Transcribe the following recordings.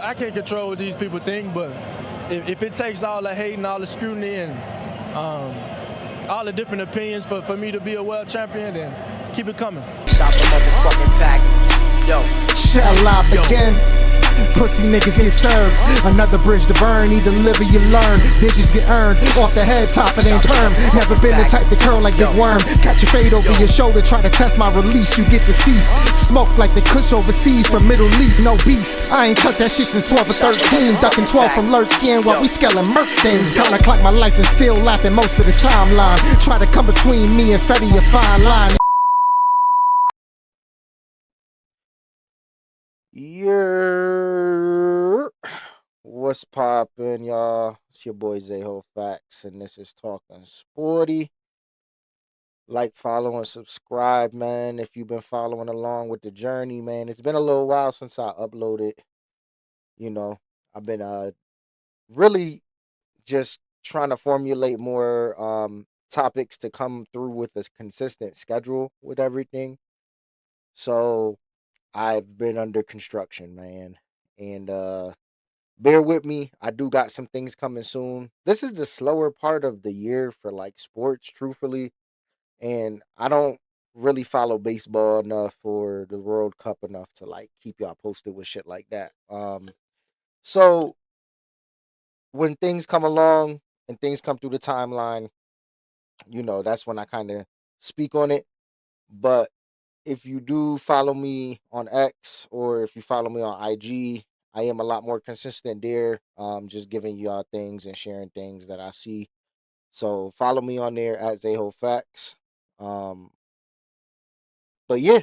I can't control what these people think, but if it takes all the hate and all the scrutiny and all the different opinions for me to be a world champion, then keep it coming. Stop the motherfucking pack. Yo. Shall I begin? Pussy niggas get served. Another bridge to burn. Either live or you learn. Digits get earned. Off the head top, it ain't perm. Never been the type to curl like Big Worm. Catch a fade over your shoulder. Try to test my release. You get deceased. Smoke like the kush overseas from Middle East. No beast. I ain't touched that shit since 12 or 13. Ducking 12 from lurking while we scaling murk things. Kinda clock my life and still laughing most of the timeline. Try to come between me and Fetty, a fine line. Yeah, what's poppin', y'all? It's your boy Zaho Facts, and this is Talking Sporty. Like, follow, and subscribe, man. If you've been following along with the journey, man, it's been a little while since I uploaded. You know, I've been really just trying to formulate more topics to come through with a consistent schedule with everything. So I've been under construction, man. And bear with me. I do got some things coming soon. This is the slower part of the year for like sports, truthfully. And I don't really follow baseball enough or the World Cup enough to like keep y'all posted with shit like that. So when things come along and things come through the timeline, that's when I kind of speak on it. But if you do follow me on X or if you follow me on IG, I am a lot more consistent there. Just giving y'all things and sharing things that I see. So follow me on there at Zaho Facts. Um, but yeah,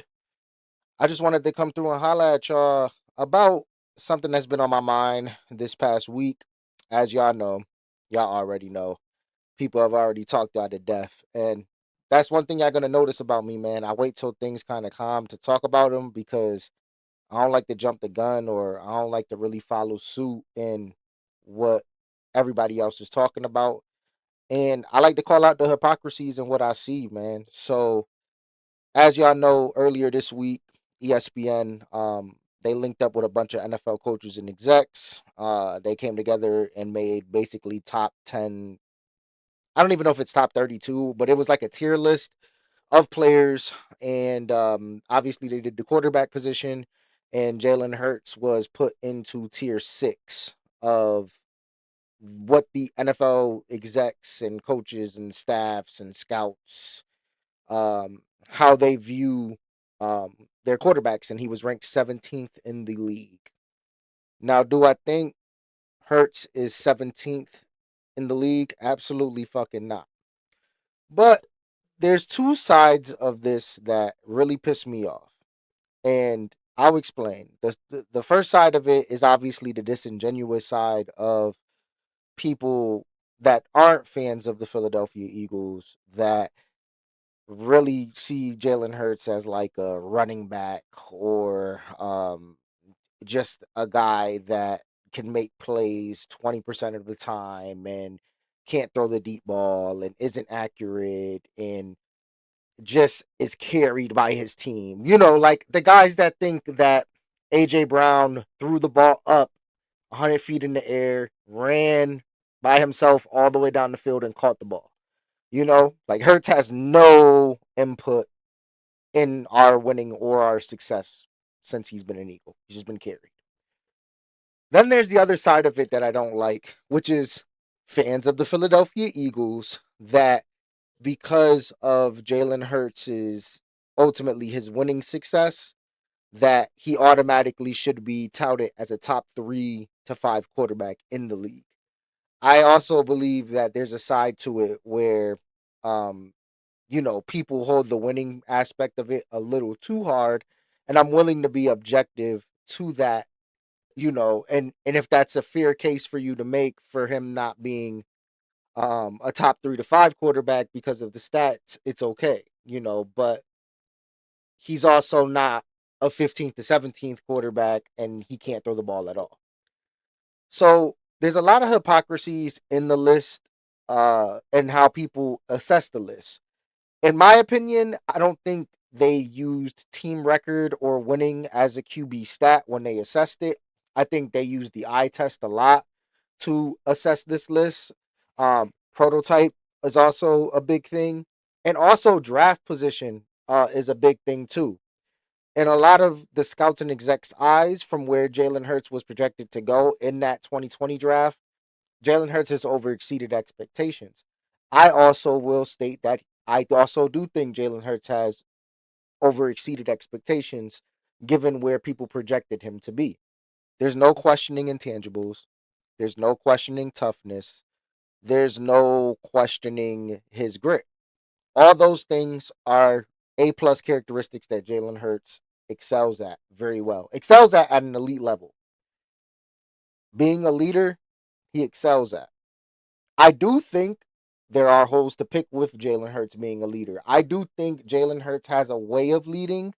I just wanted to come through and holla at y'all about something that's been on my mind this past week. As y'all already know, people have already talked y'all to death. And that's one thing y'all gonna notice about me, man. I wait till things kind of calm to talk about them because I don't like to jump the gun or I don't like to really follow suit in what everybody else is talking about. And I like to call out the hypocrisies in what I see, man. So as y'all know, earlier this week, ESPN, they linked up with a bunch of NFL coaches and execs. They came together and made basically top 10. I don't even know if it's top 32, but it was like a tier list of players. And obviously, they did the quarterback position, and Jalen Hurts was put into tier 6 of what the NFL execs and coaches and staffs and scouts, how they view their quarterbacks. And he was ranked 17th in the league. Now, do I think Hurts is 17th in the league? Absolutely fucking not. But there's two sides of this that really piss me off. And I'll explain. The first side of it is obviously the disingenuous side of people that aren't fans of the Philadelphia Eagles that really see Jalen Hurts as like a running back or just a guy that can make plays 20% of the time and can't throw the deep ball and isn't accurate and just is carried by his team. Like the guys that think that AJ Brown threw the ball up 100 feet in the air, ran by himself all the way down the field and caught the ball. Like Hurts has no input in our winning or our success since he's been an Eagle. He's just been carried. Then there's the other side of it that I don't like, which is fans of the Philadelphia Eagles that because of Jalen Hurts's ultimately his winning success, that he automatically should be touted as a top 3 to 5 quarterback in the league. I also believe that there's a side to it where, um, people hold the winning aspect of it a little too hard, and I'm willing to be objective to that, and if that's a fair case for you to make for him not being a top 3 to 5 quarterback because of the stats, it's okay, but he's also not a 15th to 17th quarterback and he can't throw the ball at all. So there's a lot of hypocrisies in the list and how people assess the list. In my opinion, I don't think they used team record or winning as a QB stat when they assessed it. I think they use the eye test a lot to assess this list. Prototype is also a big thing, and also draft position is a big thing too. In a lot of the scouts and execs' eyes, from where Jalen Hurts was projected to go in that 2020 draft, Jalen Hurts has over exceeded expectations. I also will state that I also do think Jalen Hurts has over exceeded expectations given where people projected him to be. There's no questioning intangibles. There's no questioning toughness. There's no questioning his grit. All those things are A plus characteristics that Jalen Hurts excels at very well. Excels at an elite level. Being a leader, he excels at. I do think there are holes to pick with Jalen Hurts being a leader. I do think Jalen Hurts has a way of leading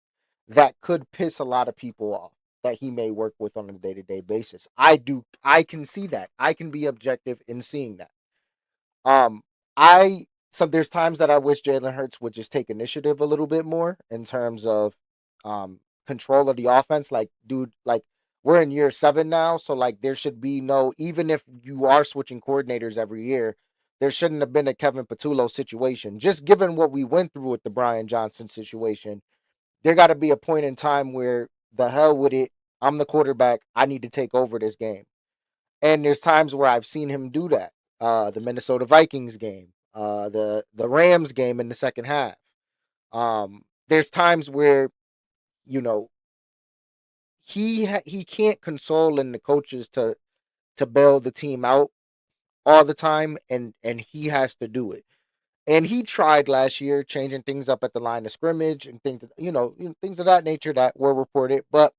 that could piss a lot of people off that he may work with on a day-to-day basis. I can see that. I can be objective in seeing that. Um, I there's times that I wish Jalen Hurts would just take initiative a little bit more in terms of control of the offense. Like, dude, like we're in year 7 now, so like there should be no, even if you are switching coordinators every year, there shouldn't have been a Kevin Patullo situation. Just given what we went through with the Brian Johnson situation, there got to be a point in time where the hell with it. I'm the quarterback. I need to take over this game. And there's times where I've seen him do that. The Minnesota Vikings game, the Rams game in the second half. There's times where you know he can't console in the coaches to bail the team out all the time, and he has to do it. And he tried last year changing things up at the line of scrimmage and things, things of that nature that were reported. But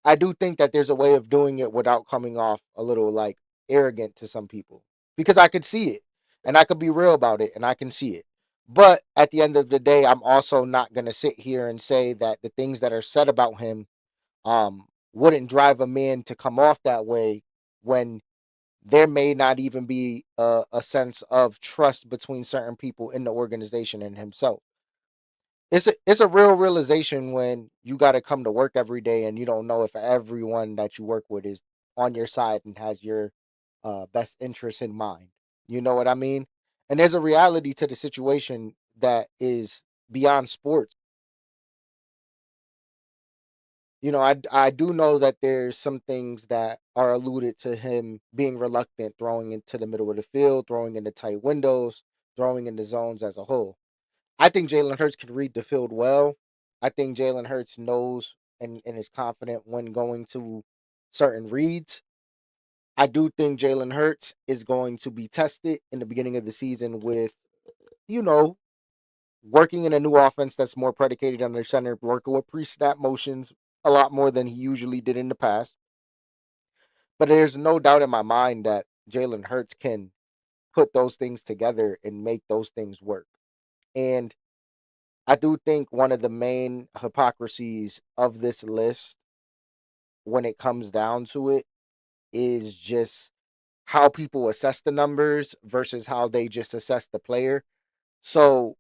I do think that there's a way of doing it without coming off a little like arrogant to some people because I could see it and I could be real about it and I can see it. But at the end of the day, I'm also not going to sit here and say that the things that are said about him wouldn't drive a man to come off that way when there may not even be a sense of trust between certain people in the organization and himself. It's a real realization when you got to come to work every day and you don't know if everyone that you work with is on your side and has your best interests in mind. You know what I mean? And there's a reality to the situation that is beyond sports. I do know that there's some things that are alluded to him being reluctant throwing into the middle of the field, throwing into tight windows, throwing into zones as a whole. I think Jalen Hurts can read the field well. I think Jalen Hurts knows and is confident when going to certain reads. I do think Jalen Hurts is going to be tested in the beginning of the season with, you know, working in a new offense that's more predicated on their center, working with pre-snap motions a lot more than he usually did in the past. But there's no doubt in my mind that Jalen Hurts can put those things together and make those things work. And I do think one of the main hypocrisies of this list when it comes down to it is just how people assess the numbers versus how they just assess the player. So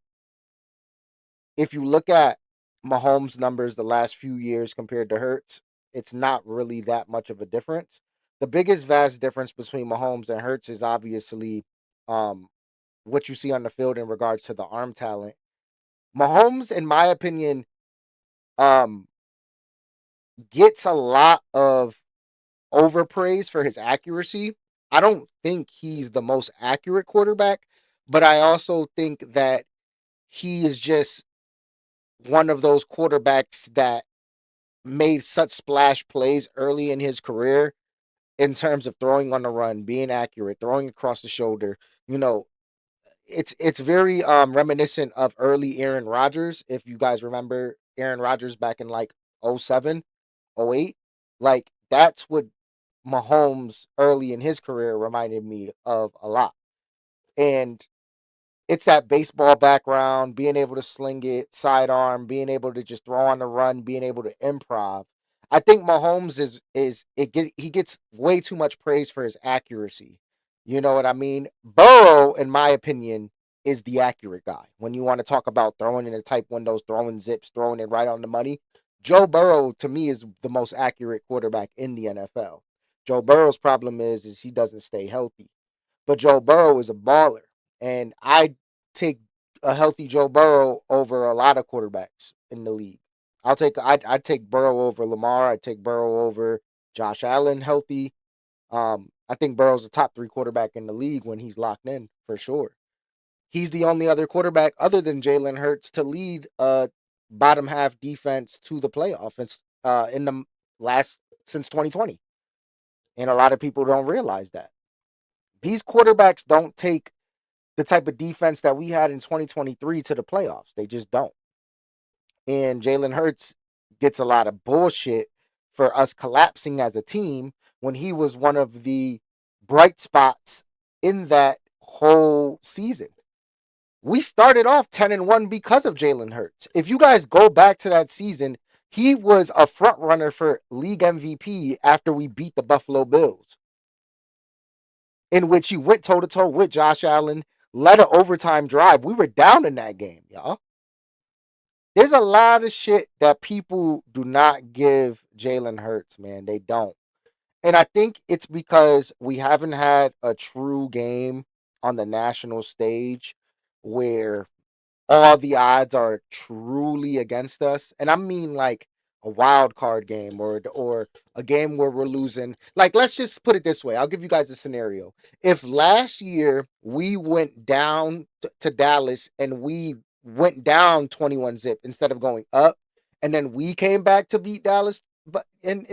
if you look at Mahomes' numbers the last few years compared to Hurts, it's not really that much of a difference. The biggest vast difference between Mahomes and Hurts is obviously um, what you see on the field in regards to the arm talent. Mahomes, in my opinion, um, gets a lot of overpraise for his accuracy. I don't think he's the most accurate quarterback, but I also think that he is just one of those quarterbacks that made such splash plays early in his career in terms of throwing on the run, being accurate, throwing across the shoulder. You know, it's very reminiscent of early Aaron Rodgers. If you guys remember Aaron Rodgers back in like '07, '08, like that's what Mahomes early in his career reminded me of a lot. And it's that baseball background, being able to sling it, sidearm, being able to just throw on the run, being able to improv. I think Mahomes he gets way too much praise for his accuracy. You know what I mean? Burrow, in my opinion, is the accurate guy. When you want to talk about throwing in the tight windows, throwing zips, throwing it right on the money, Joe Burrow, to me, is the most accurate quarterback in the NFL. Joe Burrow's problem is he doesn't stay healthy. But Joe Burrow is a baller. And I take a healthy Joe Burrow over a lot of quarterbacks in the league. I'd take Burrow over Lamar. I'd take Burrow over Josh Allen healthy. I think Burrow's a top 3 quarterback in the league when he's locked in for sure. He's the only other quarterback other than Jalen Hurts to lead a bottom half defense to the playoffs in the last since 2020. And a lot of people don't realize that. These quarterbacks don't take the type of defense that we had in 2023 to the playoffs. They just don't. And Jalen Hurts gets a lot of bullshit for us collapsing as a team when he was one of the bright spots in that whole season. We started off 10-1 because of Jalen Hurts. If you guys go back to that season, he was a front runner for league MVP after we beat the Buffalo Bills, in which he went toe-to-toe with Josh Allen, led an overtime drive. We were down in that game, y'all. There's a lot of shit that people do not give Jalen Hurts, man. They don't. And I think it's because we haven't had a true game on the national stage where all the odds are truly against us. And I mean like a wild card game or a game where we're losing. Like, let's just put it this way. I'll give you guys a scenario. If last year we went down to Dallas and we went down 21-zip instead of going up, and then we came back to beat Dallas, but and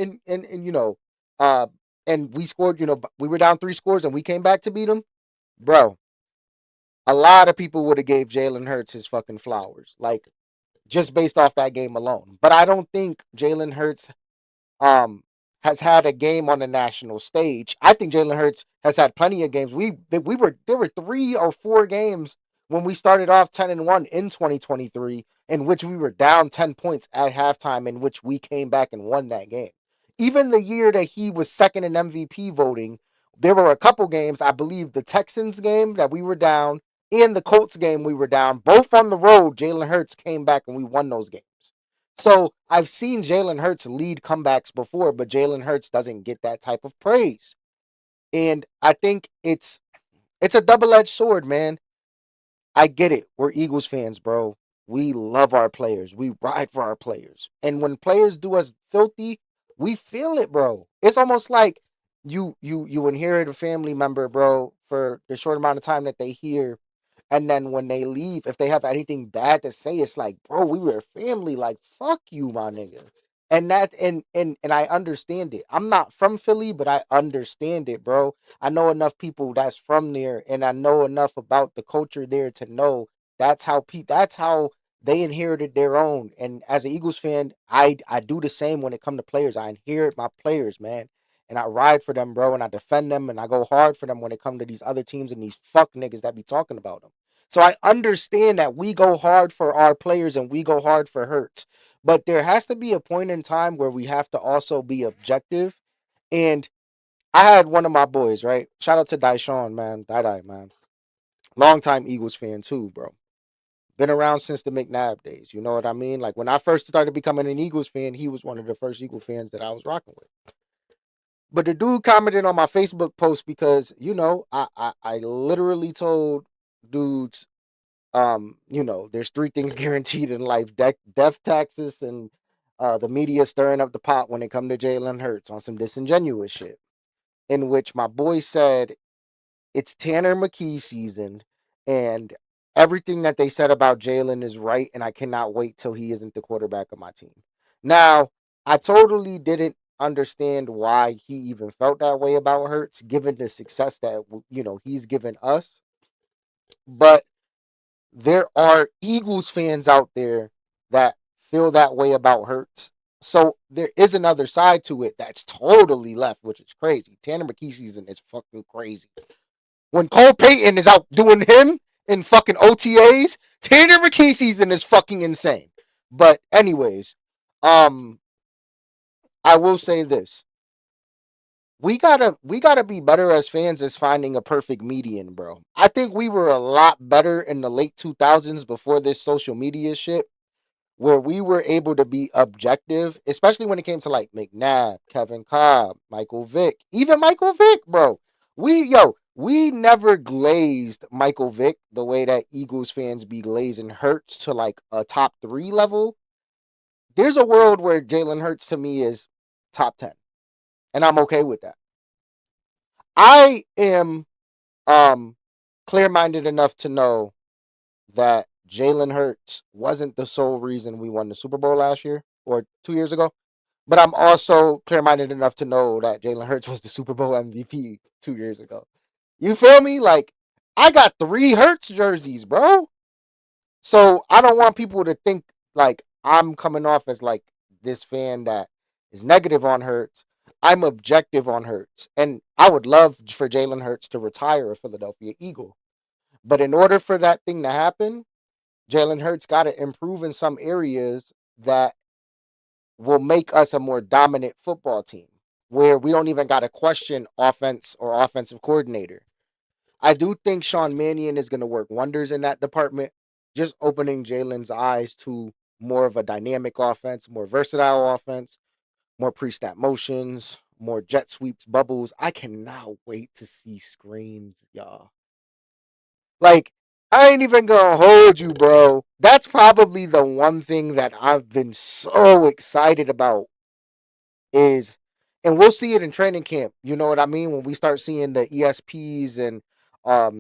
and we scored, we were down 3 scores and we came back to beat them, bro. A lot of people would have gave Jalen Hurts his fucking flowers, like just based off that game alone. But I don't think Jalen Hurts has had a game on the national stage. I think Jalen Hurts has had plenty of games. There were 3 or 4 games when we started off 10-1 in 2023, in which we were down 10 points at halftime, in which we came back and won that game. Even the year that he was second in MVP voting, there were a couple games, I believe the Texans game that we were down, and the Colts game we were down, both on the road. Jalen Hurts came back and we won those games. So I've seen Jalen Hurts lead comebacks before, but Jalen Hurts doesn't get that type of praise. And I think it's a double-edged sword, man. I get it. We're Eagles fans, bro. We love our players. We ride for our players. And when players do us filthy, we feel it, bro. It's almost like you inherit a family member, bro, for the short amount of time that they hear. And then when they leave, if they have anything bad to say, it's like, bro, we were a family. Like, fuck you, my nigga. And that and I understand it. I'm not from Philly, but I understand it, bro. I know enough people that's from there, and I know enough about the culture there to know that's how they inherited their own. And as an Eagles fan, I do the same when it comes to players. I inherit my players, man. And I ride for them, bro, and I defend them, and I go hard for them when it comes to these other teams and these fuck niggas that be talking about them. So I understand that we go hard for our players and we go hard for Hurts. But there has to be a point in time where we have to also be objective. And I had one of my boys, right? Shout out to Dyshawn, man. Die, man. Longtime Eagles fan too, bro. Been around since the McNabb days. You know what I mean? Like when I first started becoming an Eagles fan, he was one of the first Eagle fans that I was rocking with. But the dude commented on my Facebook post because, I literally told dudes, there's 3 things guaranteed in life: death, taxes, and the media stirring up the pot when it come to Jalen Hurts on some disingenuous shit. In which my boy said it's Tanner McKee season, and everything that they said about Jalen is right, and I cannot wait till he isn't the quarterback of my team. Now, I totally didn't understand why he even felt that way about Hurts, given the success that he's given us. But there are Eagles fans out there that feel that way about Hurts. So there is another side to it that's totally left, which is crazy. Tanner McKee season is fucking crazy. When Cole Payton is out doing him in fucking OTAs, Tanner McKee season is fucking insane. But anyways, I will say this. We gotta be better as fans as finding a perfect median, bro. I think we were a lot better in the late 2000s before this social media shit, where we were able to be objective, especially when it came to like McNabb, Kevin Cobb, Michael Vick, even Michael Vick, bro. We never glazed Michael Vick the way that Eagles fans be glazing Hurts to like a top 3 level. There's a world where Jalen Hurts to me is top 10, and I'm okay with that. I am clear minded enough to know that Jalen Hurts wasn't the sole reason we won the Super Bowl last year or 2 years ago. But I'm also clear minded enough to know that Jalen Hurts was the Super Bowl MVP 2 years ago. You feel me? Like, I got 3 Hurts jerseys, bro. So I don't want people to think like I'm coming off as like this fan that is negative on Hurts. I'm objective on Hurts. And I would love for Jalen Hurts to retire a Philadelphia Eagle. But in order for that thing to happen, Jalen Hurts got to improve in some areas that will make us a more dominant football team where we don't even got to question offense or offensive coordinator. I do think Sean Mannion is going to work wonders in that department, just opening Jalen's eyes to more of a dynamic offense, more versatile offense, more pre-snap motions, more jet sweeps, bubbles. I cannot wait to see screens, y'all. Like, I ain't even gonna hold you, bro. That's probably the one thing that I've been so excited about is, and we'll see it in training camp. You know what I mean? When we start seeing the ESPs and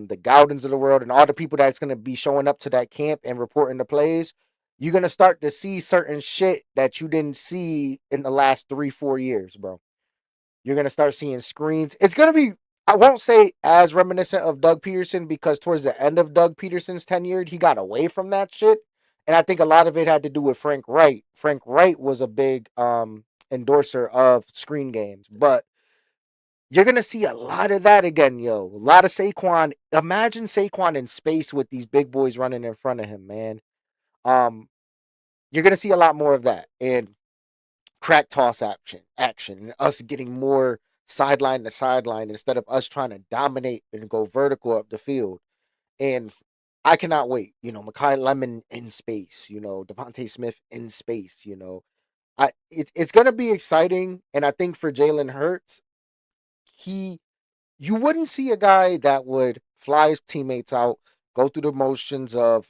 the Gowdens of the world and all the people that's gonna be showing up to that camp and reporting the plays, you're gonna start to see certain shit that you didn't see in the last 3-4 years, bro. You're going to start seeing screens. It's going to be, I won't say as reminiscent of Doug Peterson because towards the end of Doug Peterson's tenure, he got away from that shit. And I think a lot of it had to do with Frank Wright. Frank Wright was a big endorser of screen games. But you're going to see a lot of that again, yo. A lot of Saquon. Imagine Saquon in space with these big boys running in front of him, man. You're going to see a lot more of that. And crack toss action, and us getting more sideline to sideline instead of us trying to dominate and go vertical up the field. And I cannot wait. Mekhi Lemon in space. Devontae Smith in space. It's gonna be exciting, and I think for Jalen Hurts, you wouldn't see a guy that would fly his teammates out, go through the motions of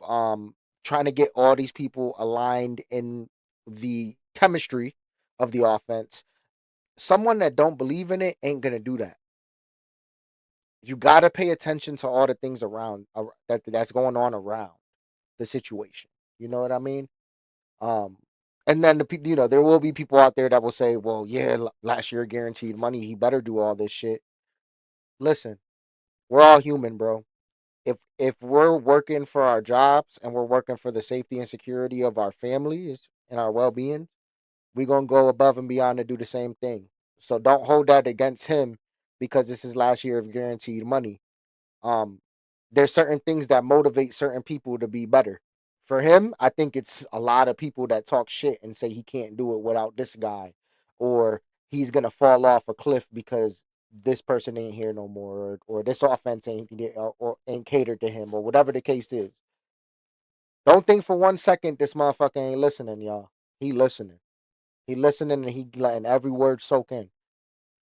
trying to get all these people aligned in the chemistry of the offense. Someone that don't believe in it ain't gonna do that. You gotta pay attention to all the things around that's going on around the situation. You know what I mean? Um, and then there will be people out there that will say, "Well, yeah, last year guaranteed money. He better do all this shit." Listen, we're all human, bro. If we're working for our jobs and we're working for the safety and security of our families and our well being, we're gonna go above and beyond to do the same thing. So don't hold that against him because this is last year of guaranteed money. Um, there's certain things that motivate certain people to be better. For him, I think it's a lot of people that talk shit and say he can't do it without this guy, or he's gonna fall off a cliff because this person ain't here no more, or this offense ain't catered to him, or whatever the case is. Don't think for 1 second this motherfucker ain't listening, y'all. He listening. He listening and he letting every word soak in.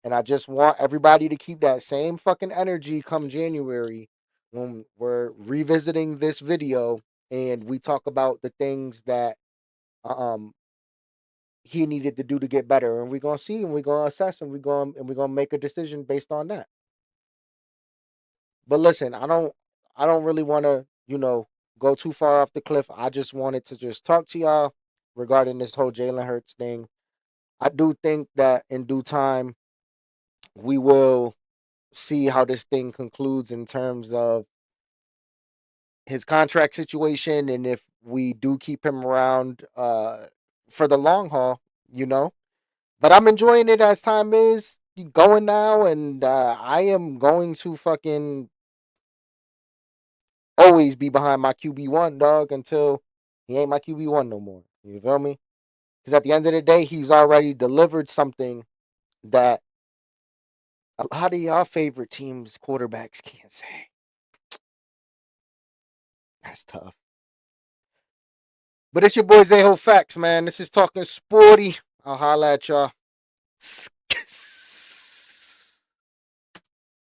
And I just want everybody to keep that same fucking energy come January when we're revisiting this video and we talk about the things that um he needed to do to get better. And we're gonna see and we're gonna assess and we're gonna make a decision based on that. But listen, I don't really wanna, go too far off the cliff. I just wanted to just talk to y'all regarding this whole Jalen Hurts thing. I do think that in due time we will see how this thing concludes in terms of his contract situation and if we do keep him around for the long haul, you know. But I'm enjoying it as time is going now, and I am going to fucking always be behind my QB1 dog until he ain't my QB1 no more. You feel me? Because at the end of the day, he's already delivered something that a lot of y'all favorite teams quarterbacks can't say. That's tough. But it's your boy Zayho Facts, man. This is Talking Sporty. I'll holla at y'all.